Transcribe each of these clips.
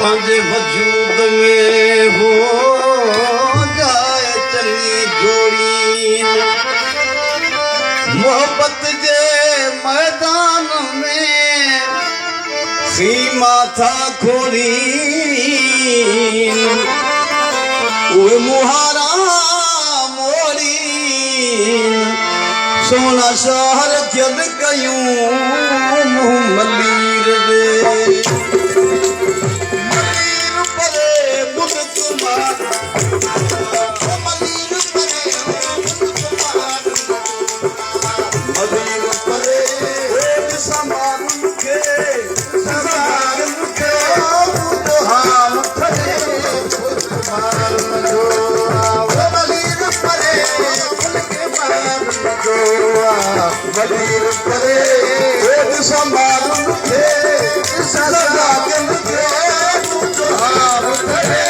पंहिंजे वजूद में हो जाए चङी जोड़ी मोहब्बत जे मैदान में सीमा था खोली उहे मुहारा मोड़ी सोना शहर जद कयूं मुंह मलीर दे मलीर परे मुल्क मार मलीर परे मलीर परे समान के समान के हाल थरे मलीर परे के मार मलीर परे संभाल के सदा के हाल थरे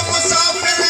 मुसाफिर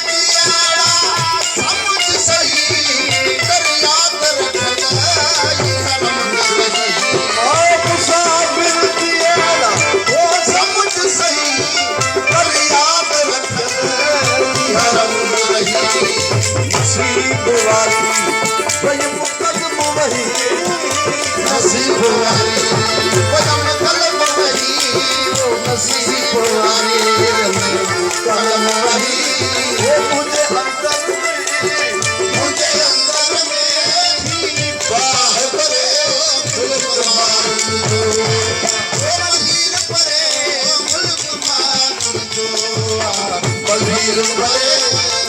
रुपये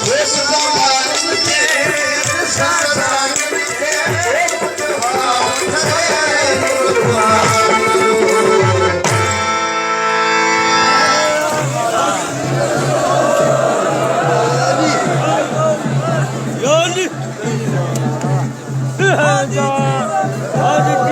देश संभालन के शासन के Hadi